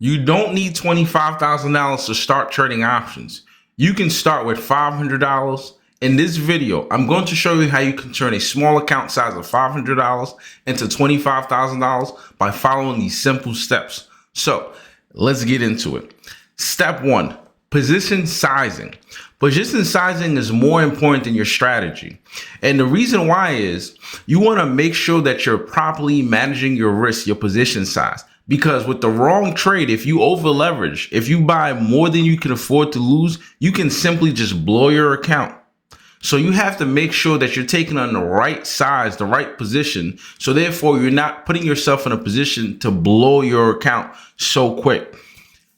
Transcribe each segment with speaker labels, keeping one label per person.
Speaker 1: You don't need $25,000 to start trading options. You can start with $500. In this video, I'm going to show you how you can turn a small account size of $500 into $25,000 by following these simple steps. So let's get into it. Step one, position sizing. Position sizing is more important than your strategy. And the reason why is you want to make sure that you're properly managing your risk, your position size. Because with the wrong trade, if you over leverage, if you buy more than you can afford to lose, you can simply just blow your account. So you have to make sure that you're taking on the right size, the right position. So therefore, you're not putting yourself in a position to blow your account so quick.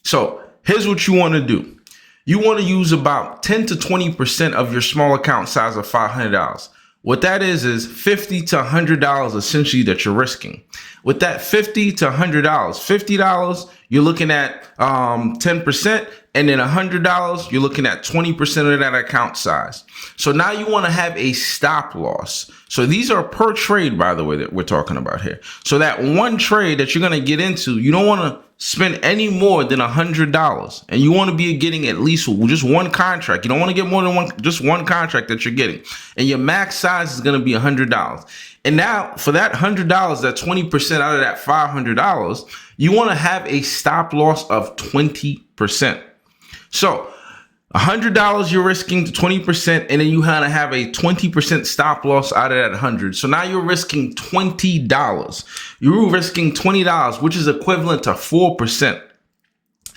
Speaker 1: So here's what you want to do. You want to use about 10 to 20% of your small account size of $500. What that is $50 to $100 essentially that you're risking. With that $50 to $100, $50, you're looking at 10%, and then $100, you're looking at 20% of that account size. So now you want to have a stop loss. So these are per trade, by the way, that we're talking about here. So that one trade that you're going to get into, you don't want to spend any more than $100, and you want to be getting at least just one contract. You don't want to get more than just one contract that you're getting, and your max size is going to be $100. And now for that $100, that 20% out of that $500, you want to have a stop loss of 20%. So $100 you're risking to 20%, and then you kind of have a 20% stop loss out of that 100. So now you're risking $20. You're risking $20, which is equivalent to 4%.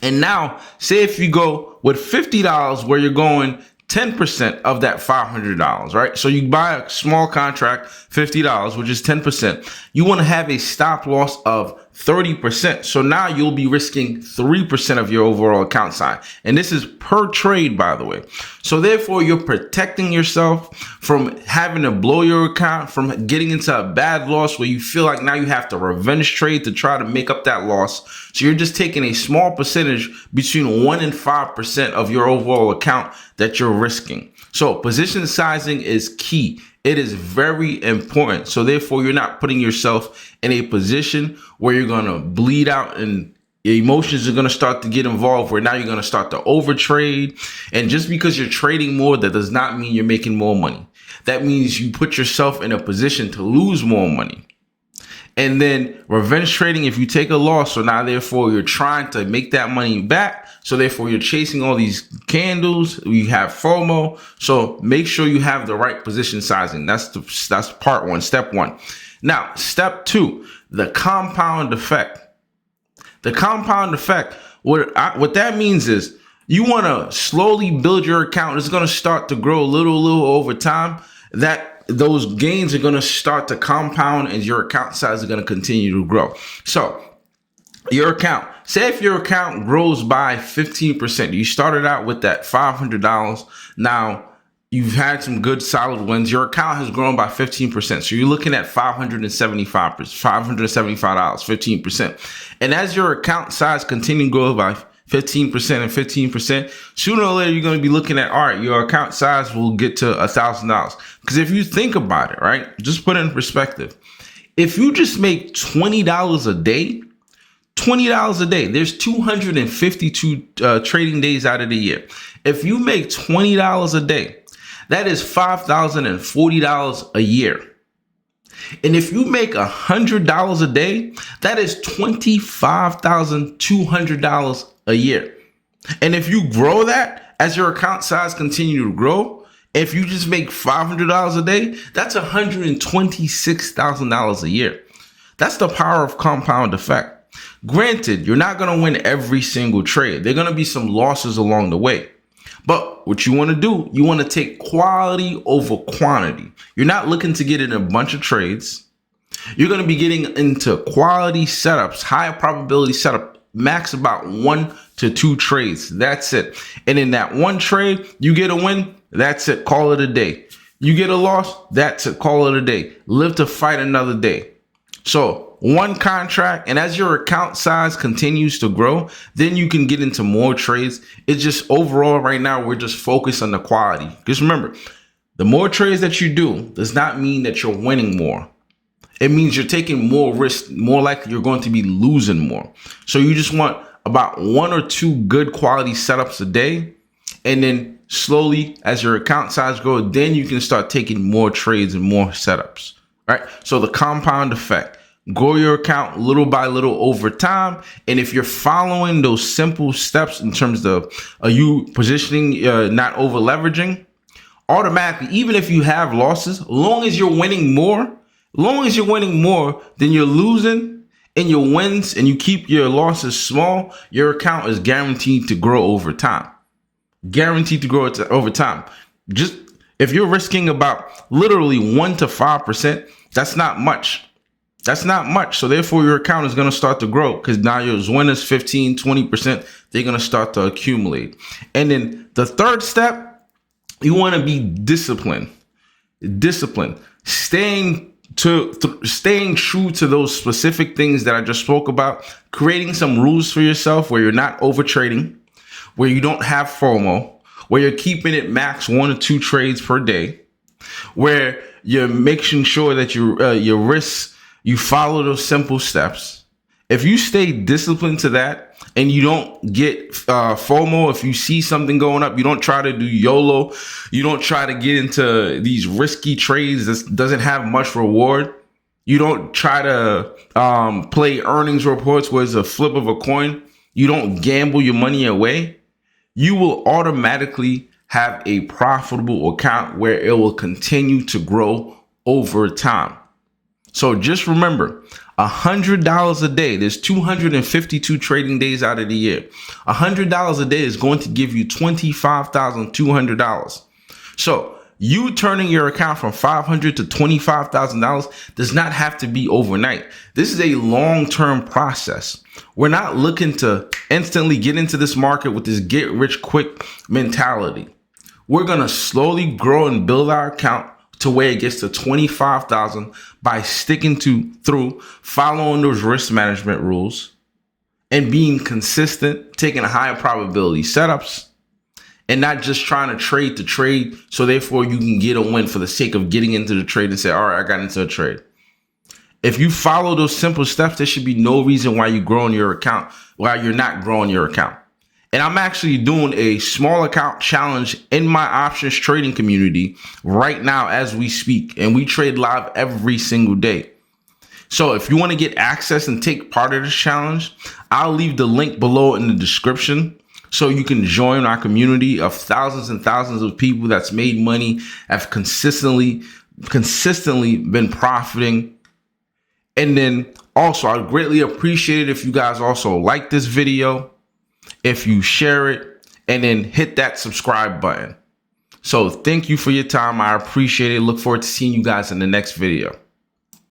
Speaker 1: And now, say if you go with $50, where you're going 10% of that $500, right? So you buy a small contract, $50, which is 10%. You want to have a stop loss of 30%. So now you'll be risking 3% of your overall account size. And this is per trade, by the way. So therefore, you're protecting yourself from having to blow your account, from getting into a bad loss where you feel like now you have to revenge trade to try to make up that loss. So you're just taking a small percentage between 1 and 5% of your overall account that you're risking. So position sizing is key. It is very important. So therefore, you're not putting yourself in a position where you're going to bleed out and your emotions are going to start to get involved, where now you're going to start to overtrade. And just because you're trading more, that does not mean you're making more money. That means you put yourself in a position to lose more money. And then revenge trading, if you take a loss, so now therefore you're trying to make that money back. So therefore you're chasing all these candles. You have FOMO. So make sure you have the right position sizing. That's part one, step one. Now, step two, the compound effect. The compound effect, what that means is you want to slowly build your account. It's going to start to grow a little over time. Those gains are going to start to compound, and your account size is going to continue to grow. So your account, say if your account grows by 15%, you started out with that $500. Now you've had some good solid wins. Your account has grown by 15%. So you're looking at $575, $15%. And as your account size continues to grow by 15% and 15%, sooner or later, you're going to be looking at, all right, your account size will get to $1,000. Because if you think about it, right, just put it in perspective. If you just make $20 a day, there's 252 trading days out of the year. If you make $20 a day, that is $5,040 a year. And if you make $100 a day, that is $25,200 a year. And if you grow that as your account size continue to grow, if you just make $500 a day, that's $126,000 a year. That's the power of compound effect. Granted, you're not going to win every single trade. There are going to be some losses along the way. But what you want to do, you want to take quality over quantity. You're not looking to get in a bunch of trades. You're going to be getting into quality setups, high probability setup, max about 1 to 2 trades. That's it. And in that one trade, you get a win. That's it. Call it a day. You get a loss. That's it. Call it a day. Live to fight another day. So one contract, and as your account size continues to grow, then you can get into more trades. It's just overall right now, we're just focused on the quality. Just remember, the more trades that you do does not mean that you're winning more. It means you're taking more risk, more likely you're going to be losing more. So you just want about 1 or 2 good quality setups a day. And then slowly, as your account size grows, then you can start taking more trades and more setups, right? So the compound effect, grow your account little by little over time. And if you're following those simple steps in terms of you positioning, not over leveraging, automatically, even if you have losses, as long as you're winning more than you're losing in your wins, and you keep your losses small, your account is guaranteed to grow over time. Guaranteed to grow over time. Just if you're risking about literally 1 to 5%, that's not much. That's not much. So therefore, your account is going to start to grow, because now your winners 15, 20%, they're going to start to accumulate. And then the third step, you want to be disciplined. Staying true to those specific things that I just spoke about, creating some rules for yourself where you're not over trading, where you don't have FOMO, where you're keeping it max 1 or 2 trades per day, where you're making sure that your risks, you follow those simple steps. If you stay disciplined to that and you don't get FOMO, if you see something going up, you don't try to do YOLO, you don't try to get into these risky trades that doesn't have much reward, you don't try to play earnings reports where it's a flip of a coin, you don't gamble your money away, you will automatically have a profitable account where it will continue to grow over time. So just remember, $100 a day, there's 252 trading days out of the year. $100 a day is going to give you $25,200. So you turning your account from $500 to $25,000 does not have to be overnight. This is a long-term process. We're not looking to instantly get into this market with this get rich quick mentality. We're going to slowly grow and build our account to where it gets to 25,000 by sticking through following those risk management rules and being consistent, taking higher probability setups, and not just trying to trade. So therefore you can get a win for the sake of getting into the trade and say, all right, I got into a trade. If you follow those simple steps, there should be no reason why you're not growing your account. And I'm actually doing a small account challenge in my options trading community right now as we speak. And we trade live every single day. So if you want to get access and take part of this challenge, I'll leave the link below in the description so you can join our community of thousands and thousands of people that's made money, have consistently been profiting. And then also, I'd greatly appreciate it if you guys also like this video, if you share it, and then hit that subscribe button. So thank you for your time. I appreciate it. Look forward to seeing you guys in the next video.